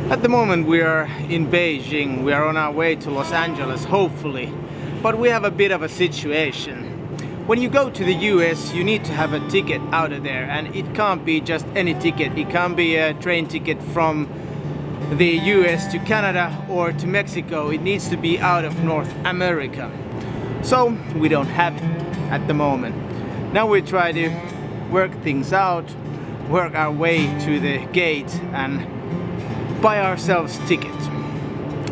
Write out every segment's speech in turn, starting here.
At the moment we are in Beijing. We are on our way to Los Angeles, hopefully. But we have a bit of a situation. When you go to the US, you need to have a ticket out of there, and it can't be just any ticket. It can't be a train ticket from the US to Canada or to Mexico. It needs to be out of North America. So we don't have it at the moment. Now we try to work things out, work our way to the gate and buy ourselves tickets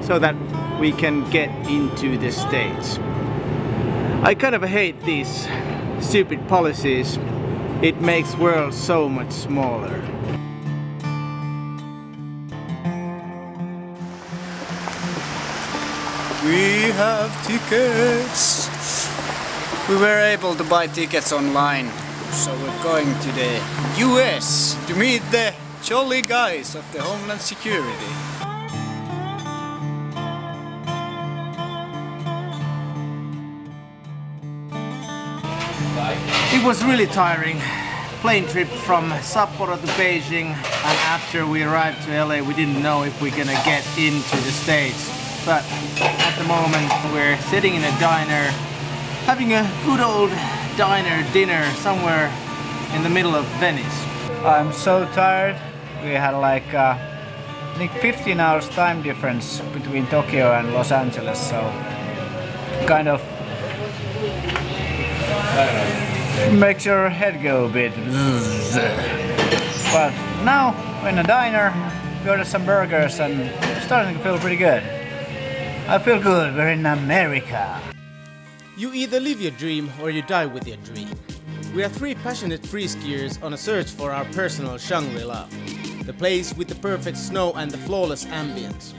so that we can get into the States. I kind of hate these stupid policies. It makes the world so much smaller. We have tickets. We were able to buy tickets online, so we're going to the US to meet the jolly guys of the Homeland Security. It was really tiring. Plane trip from Sapporo to Beijing, and after we arrived to LA we didn't know if we're gonna get into the States. But at the moment we're sitting in a diner, having a good old diner dinner somewhere in the middle of Venice. I'm so tired. We had like I think 15 hours time difference between Tokyo and Los Angeles, so kind of makes your head go a bit. But now we're in a diner, we ordered some burgers and starting to feel pretty good. I feel good, we're in America. You either live your dream or you die with your dream. We are three passionate free-skiers on a search for our personal Shangri-La, the place with the perfect snow and the flawless ambience.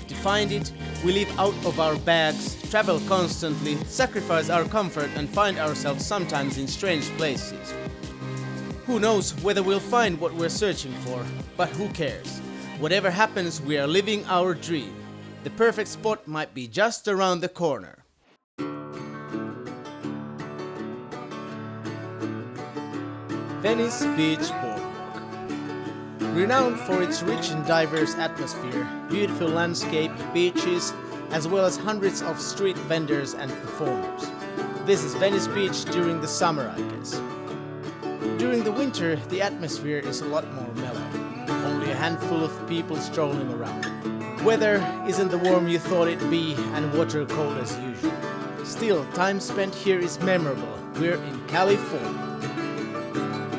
To find it, we live out of our bags, travel constantly, sacrifice our comfort and find ourselves sometimes in strange places. Who knows whether we'll find what we're searching for, but who cares? Whatever happens, we are living our dream. The perfect spot might be just around the corner. Venice Beach Boardwalk. Renowned for its rich and diverse atmosphere, beautiful landscape, beaches, as well as hundreds of street vendors and performers. This is Venice Beach during the summer, I guess. During the winter, the atmosphere is a lot more mellow. Only a handful of people strolling around. Weather isn't the warm you thought it'd be, and water cold as usual. Still, time spent here is memorable. We're in California.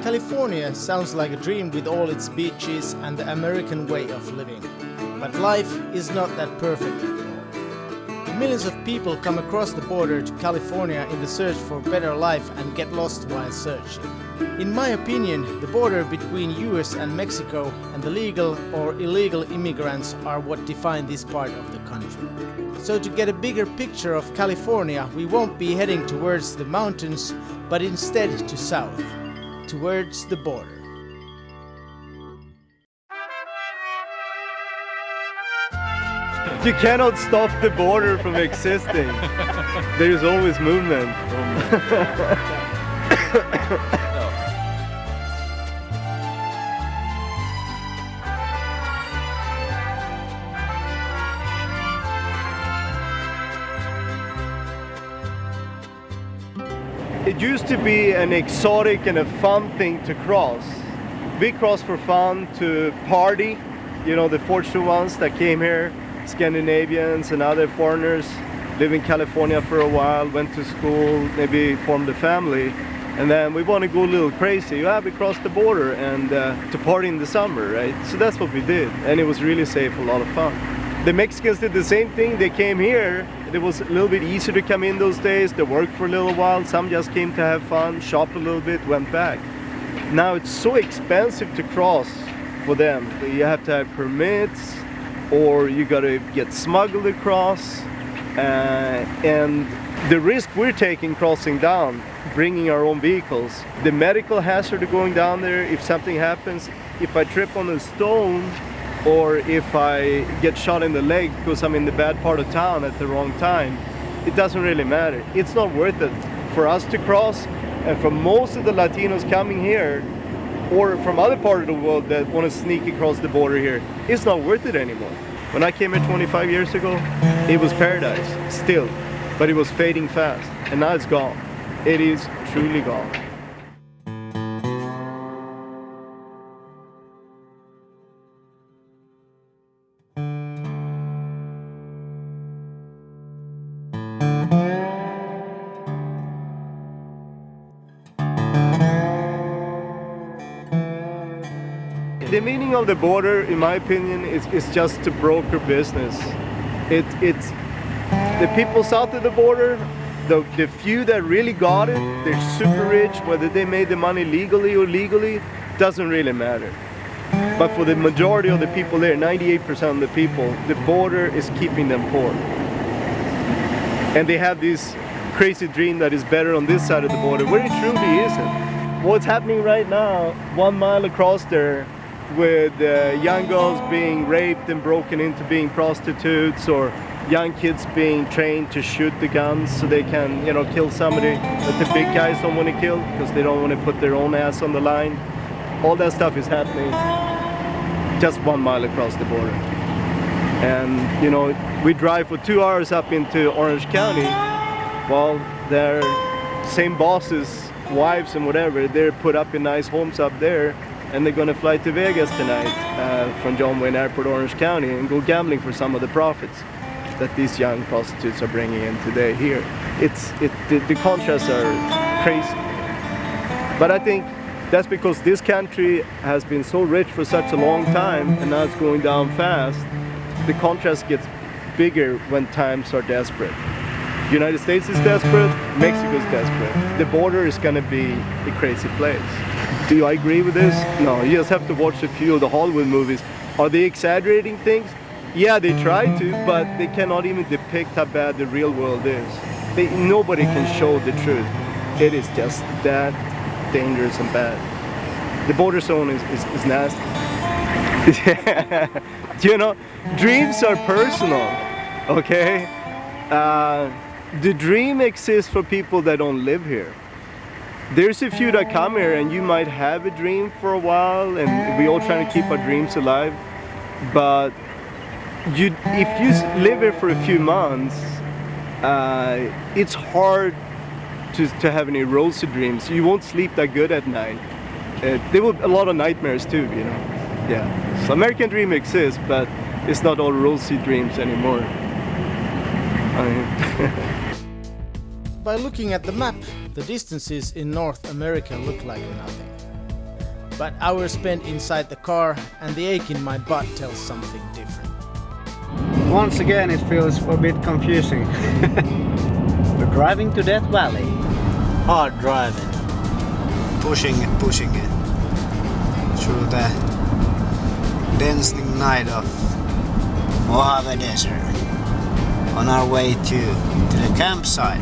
California sounds like a dream with all its beaches and the American way of living. But life is not that perfect at all. Millions of people come across the border to California in the search for a better life and get lost while searching. In my opinion, the border between US and Mexico and the legal or illegal immigrants are what define this part of the country. So to get a bigger picture of California, we won't be heading towards the mountains, but instead to south, towards the border. You cannot stop the border from existing. There is always movement. It used to be an exotic and a fun thing to cross. We crossed for fun, to party, you know, the fortunate ones that came here, Scandinavians and other foreigners, live in California for a while, went to school, maybe formed a family, and then we want to go a little crazy. Yeah, we crossed the border and to party in the summer, right? So that's what we did, and it was really safe, a lot of fun. The Mexicans did the same thing. They came here. It was a little bit easier to come in those days. They worked for a little while. Some just came to have fun, shop a little bit, went back. Now it's so expensive to cross for them. You have to have permits, or you gotta get smuggled across. And the risk we're taking crossing down, bringing our own vehicles, the medical hazard of going down there, if something happens, if I trip on a stone, or if I get shot in the leg because I'm in the bad part of town at the wrong time, it doesn't really matter. It's not worth it for us to cross, and for most of the Latinos coming here, or from other part of the world that want to sneak across the border here, it's not worth it anymore. When I came here 25 years ago, it was paradise still, but it was fading fast, and now it's gone. It is truly gone. The meaning of the border, in my opinion, is just to broker business. It's the people south of the border, the few that really got it, they're super rich, whether they made the money legally or illegally, doesn't really matter. But for the majority of the people there, 98% of the people, the border is keeping them poor. And they have this crazy dream that is better on this side of the border, where it truly isn't. What's happening right now, 1 mile across there, with young girls being raped and broken into being prostitutes, or young kids being trained to shoot the guns so they can, kill somebody that the big guys don't want to kill because they don't want to put their own ass on the line. All that stuff is happening just 1 mile across the border. And we drive for 2 hours up into Orange County. Well, their same bosses, wives and whatever, they're put up in nice homes up there, and they're gonna fly to Vegas tonight from John Wayne Airport, Orange County, and go gambling for some of the profits that these young prostitutes are bringing in today here. The contrasts are crazy. But I think that's because this country has been so rich for such a long time, and now it's going down fast. The contrast gets bigger when times are desperate. The United States is desperate, Mexico is desperate. The border is gonna be a crazy place. Do I agree with this? No, you just have to watch a few of the Hollywood movies. Are they exaggerating things? Yeah, they try to, but they cannot even depict how bad the real world is. Nobody can show the truth. It is just that dangerous and bad. The border zone is nasty. Dreams are personal, okay? The dream exists for people that don't live here. There's a few that come here and you might have a dream for a while, and we all trying to keep our dreams alive. But if you live here for a few months, it's hard to have any rosy dreams. You won't sleep that good at night. There will be a lot of nightmares too, Yeah. So American dream exists, but it's not all rosy dreams anymore. By looking at the map, the distances in North America look like nothing. But hours spent inside the car and the ache in my butt tells something different. Once again, it feels a bit confusing. We're driving to Death Valley. Hard driving. Pushing it through the dancing night of Mojave Desert on our way to the campsite,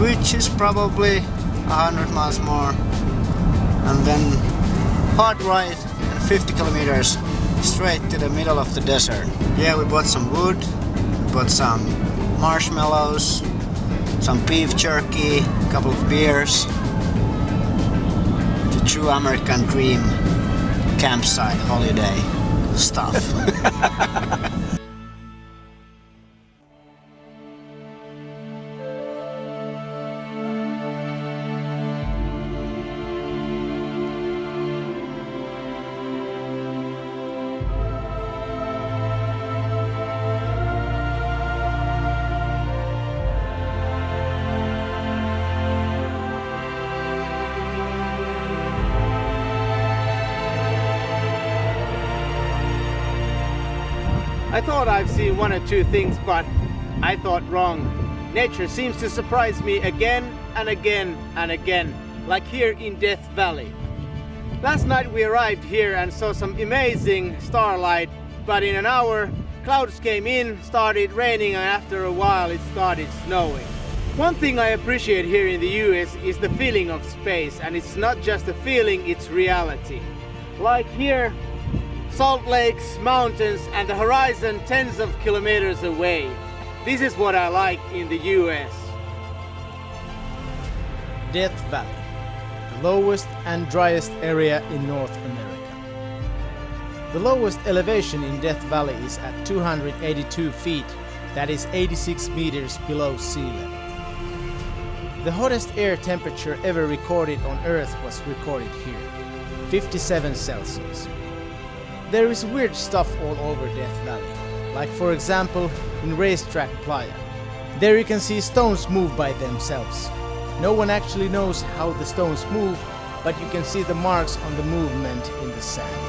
which is probably 100 miles more, and then hard ride and 50 kilometers straight to the middle of the desert. Yeah, we bought some wood, we bought some marshmallows, some beef jerky, a couple of beers. The true American dream campsite holiday stuff. I thought I've seen one or two things, but I thought wrong. Nature seems to surprise me again and again and again, like here in Death Valley. Last night we arrived here and saw some amazing starlight, but in an hour clouds came in, started raining, and after a while it started snowing. One thing I appreciate here in the US is the feeling of space, and it's not just a feeling, it's reality. Like here, salt lakes, mountains, and the horizon tens of kilometers away. This is what I like in the US. Death Valley, a lowest and driest area in North America. The lowest elevation in Death Valley is at 282 feet, that is 86 meters below sea level. The hottest air temperature ever recorded on Earth was recorded here, 57 Celsius. There is weird stuff all over Death Valley, like for example in Racetrack Playa. There you can see stones move by themselves. No one actually knows how the stones move, but you can see the marks on the movement in the sand.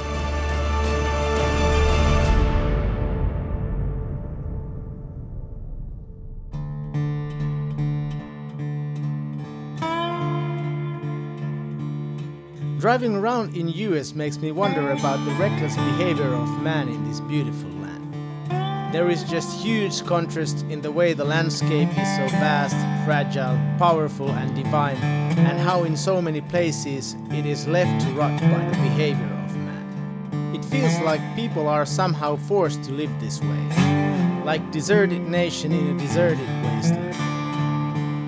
Driving around in US makes me wonder about the reckless behavior of man in this beautiful land. There is just huge contrast in the way the landscape is so vast, fragile, powerful and divine, and how in so many places it is left to rot by the behavior of man. It feels like people are somehow forced to live this way, like deserted nation in a deserted wasteland.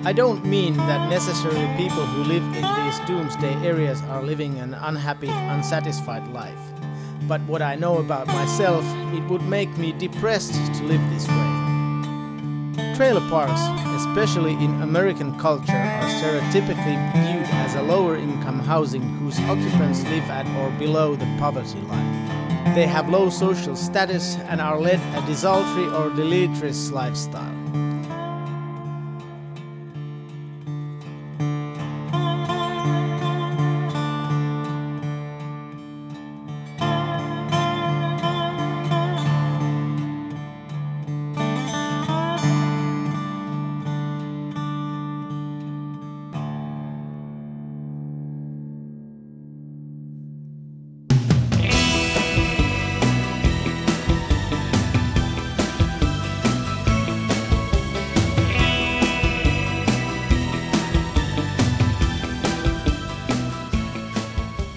I don't mean that necessarily people who live in these doomsday areas are living an unhappy, unsatisfied life. But what I know about myself, it would make me depressed to live this way. Trailer parks, especially in American culture, are stereotypically viewed as a lower income housing whose occupants live at or below the poverty line. They have low social status and are led a desultory or deleterious lifestyle.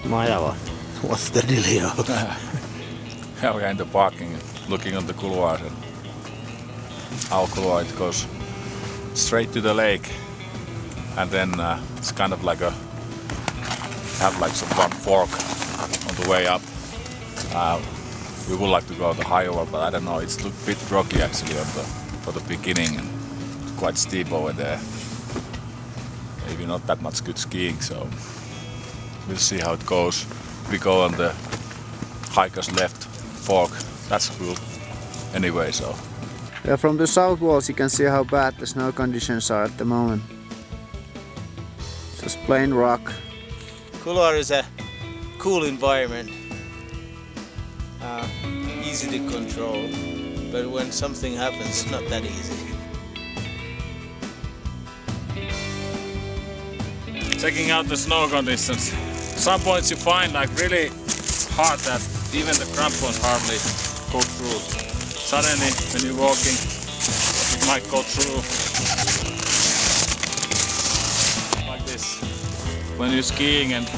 Majava, what's the dealio? Yeah, we're in the parking, looking on the couloir, and our couloir it goes straight to the lake, and then it's kind of like have like some one fork on the way up. We would like to go the higher, but I don't know. It's a bit rocky actually for the beginning, and it's quite steep over there. Maybe not that much good skiing, so we'll see how it goes. We go on the hiker's left fork. That's cool. Anyway, so. Yeah, from the south walls you can see how bad the snow conditions are at the moment. Just plain rock. Couloir is a cool environment, easy to control, but when something happens, not that easy. Checking out the snow conditions. Some points you find like really hard that even the crampons hardly go through. Suddenly when you're walking it might go through like this. When you're skiing and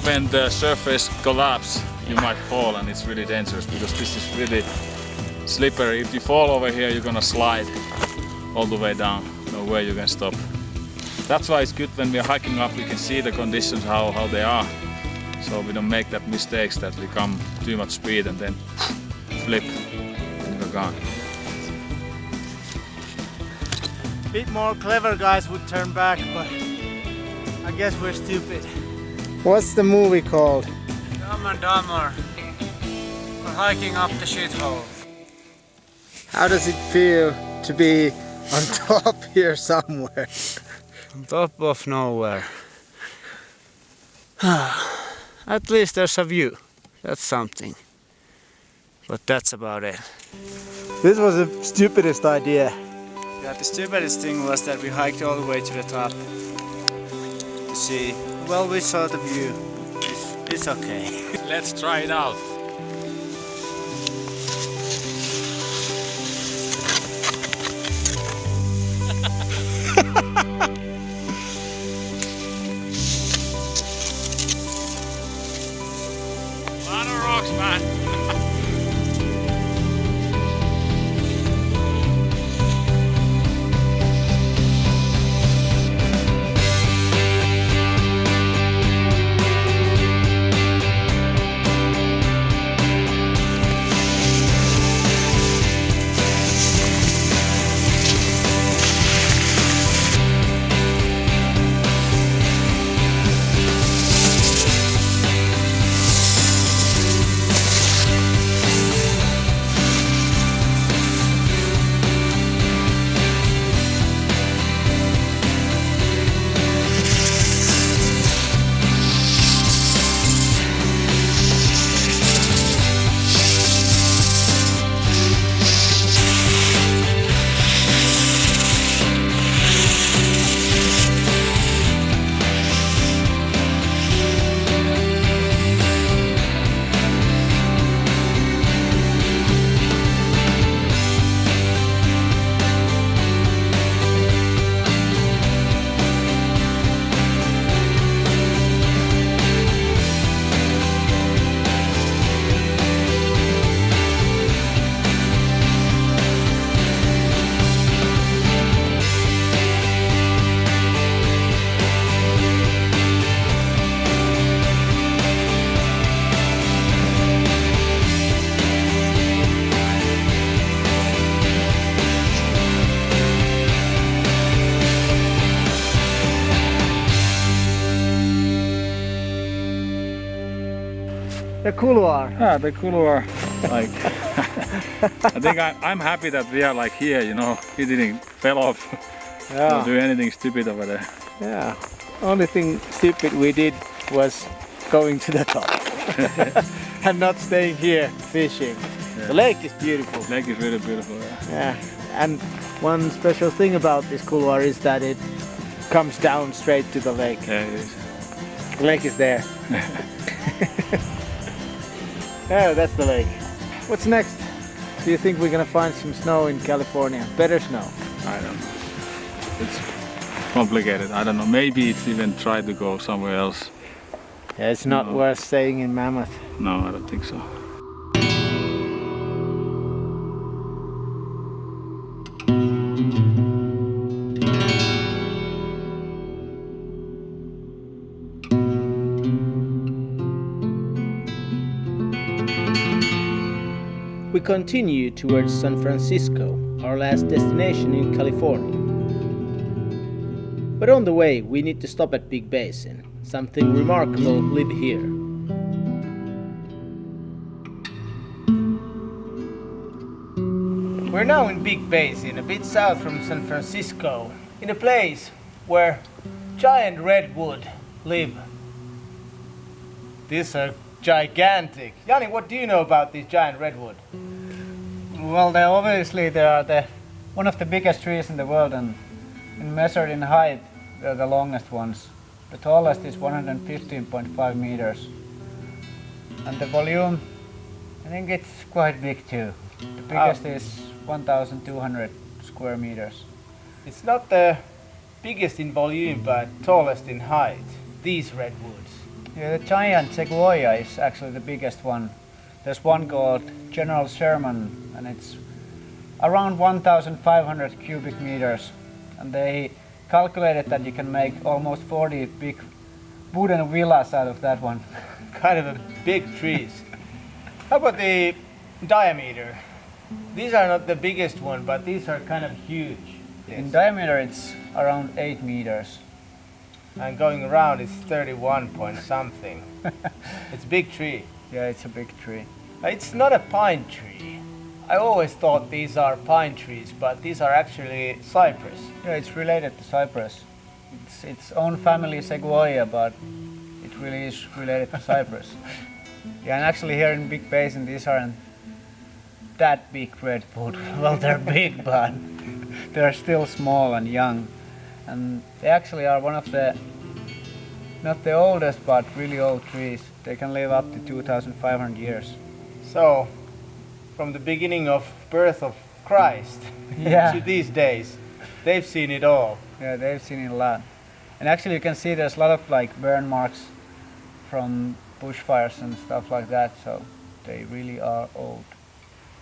when the surface collapses you might fall, and it's really dangerous because this is really slippery. If you fall over here you're gonna slide all the way down. No way you can stop. That's why it's good when we're hiking up, we can see the conditions, how they are. So we don't make that mistakes that we come too much speed and then flip and we're gone. A bit more clever guys would turn back, but I guess we're stupid. What's the movie called? Dumb and Dumber. We're hiking up the shithole. How does it feel to be on top here somewhere? On top of nowhere. At least there's a view. That's something. But that's about it. This was the stupidest idea. Yeah, the stupidest thing was that we hiked all the way to the top to see. Well, we saw the view. It's okay. Let's try it out. Lot of rocks, man. couloir. Yeah, the couloir. Like, I think I'm happy that we are like here. You know, he didn't fell off. Yeah. Or do anything stupid over there. Yeah. Only thing stupid we did was going to the top and not staying here fishing. Yeah. The lake is beautiful. Lake is really beautiful. Yeah. Yeah. And one special thing about this couloir is that it comes down straight to the lake. Yeah, it is. The lake is there. Yeah, that's the lake. What's next? Do you think we're gonna find some snow in California? Better snow? I don't know. It's complicated. I don't know. Maybe it's even try to go somewhere else. Yeah, it's not No. worth staying in Mammoth. No, I don't think so. We continue towards San Francisco, our last destination in California. But on the way, we need to stop at Big Basin. Something remarkable live here. We're now in Big Basin, a bit south from San Francisco, in a place where giant redwood live. These are gigantic. Jani, what do you know about these giant redwood? Well, they are one of the biggest trees in the world, and measured in height, they're the longest ones. The tallest is 115.5 meters. And the volume, I think it's quite big too. The biggest is 1,200 square meters. It's not the biggest in volume, but tallest in height. These redwoods. Yeah, the giant sequoia is actually the biggest one. There's one called General Sherman, and it's around 1,500 cubic meters. And they calculated that you can make almost 40 big wooden villas out of that one. Kind of a big trees. How about the diameter? These are not the biggest one, but these are kind of huge. In diameter, it's around 8 meters. And going around is 31 point something. It's a big tree. Yeah, it's a big tree. It's not a pine tree. I always thought these are pine trees, but these are actually cypress. Yeah, it's related to cypress. It's its own family sequoia, but it really is related to cypress. Yeah, and actually here in Big Basin, these aren't that big redwood. Well, they're big, but they're still small and young. And they actually are one of the, not the oldest, but really old trees. They can live up to 2,500 years. So, from the beginning of birth of Christ Yeah. to these days, they've seen it all. Yeah, they've seen it a lot. And actually you can see there's a lot of like burn marks from bushfires and stuff like that, so they really are old.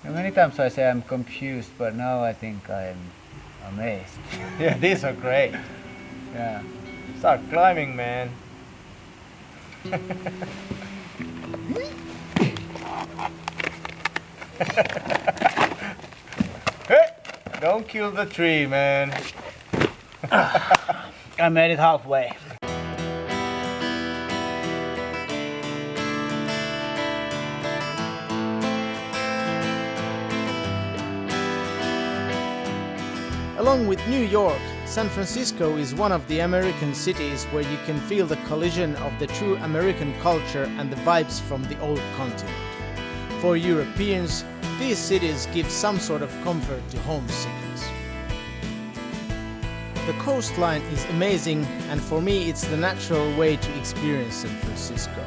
And many times I say I'm confused, but now I think I'm amazed. Yeah, these are great. Yeah. Start climbing, man. Hey, don't kill the tree, man. I made it halfway. Along with New York, San Francisco is one of the American cities where you can feel the collision of the true American culture and the vibes from the old continent. For Europeans, these cities give some sort of comfort to homesickness. The coastline is amazing, and for me it's the natural way to experience San Francisco.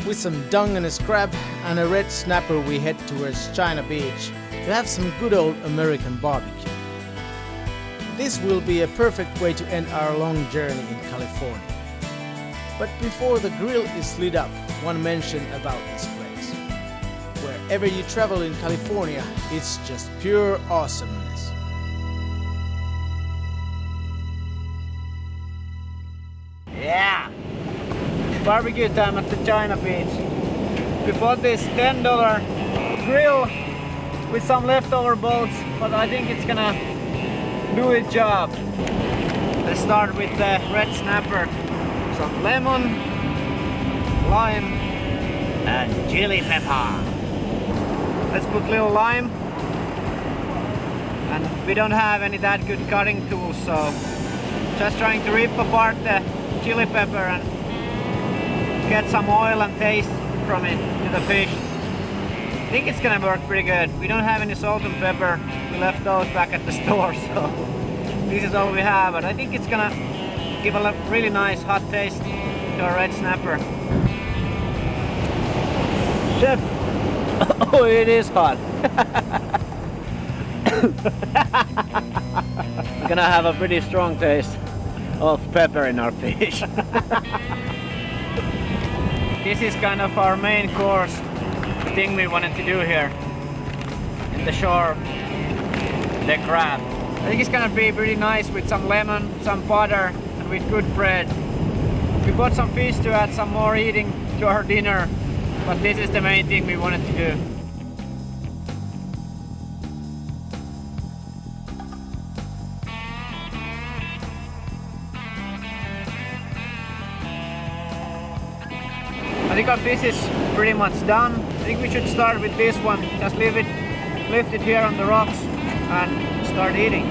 With some dung and a scrap and a red snapper, we head towards China Beach to have some good old American barbecue. This will be a perfect way to end our long journey in California. But before the grill is lit up, one mention about this place. Wherever you travel in California, it's just pure awesomeness. Yeah! Barbecue time at the China Beach. We bought this $10 grill with some leftover bolts, but I think it's gonna do its job. Let's start with the red snapper. Some lemon, lime, and chili pepper. Let's put little lime. And we don't have any that good cutting tools, so just trying to rip apart the chili pepper and get some oil and taste from it to the fish. I think it's gonna work pretty good. We don't have any salt and pepper. We left those back at the store, so this is all we have. But I think it's gonna give a really nice hot taste to our red snapper. Chef! Oh, it is hot. We're gonna have a pretty strong taste of pepper in our fish. This is kind of our main course thing we wanted to do here in the shore, the crab. I think it's gonna be pretty nice with some lemon, some butter, and with good bread. We bought some fish to add some more eating to our dinner, but this is the main thing we wanted to do. I think our fish is pretty much done. I think we should start with this one. Just lift it here on the rocks and start eating.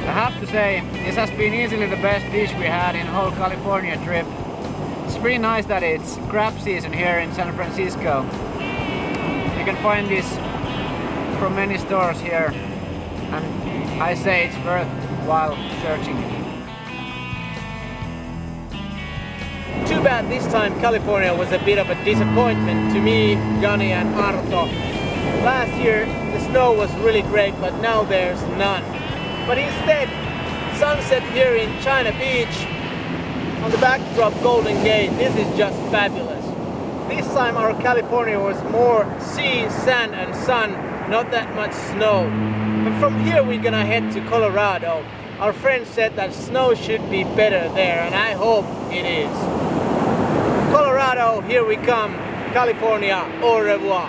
I have to say, this has been easily the best dish we had in the whole California trip. It's pretty nice that it's crab season here in San Francisco. You can find this from many stores here, and I say it's worthwhile searching. Too bad this time California was a bit of a disappointment to me, Jani and Arto. Last year the snow was really great, but now there's none. But instead, sunset here in China Beach, on the backdrop Golden Gate, this is just fabulous. This time our California was more sea, sand and sun, not that much snow. But from here we're gonna head to Colorado. Our friend said that snow should be better there, and I hope it is. Colorado, here we come. California, au revoir.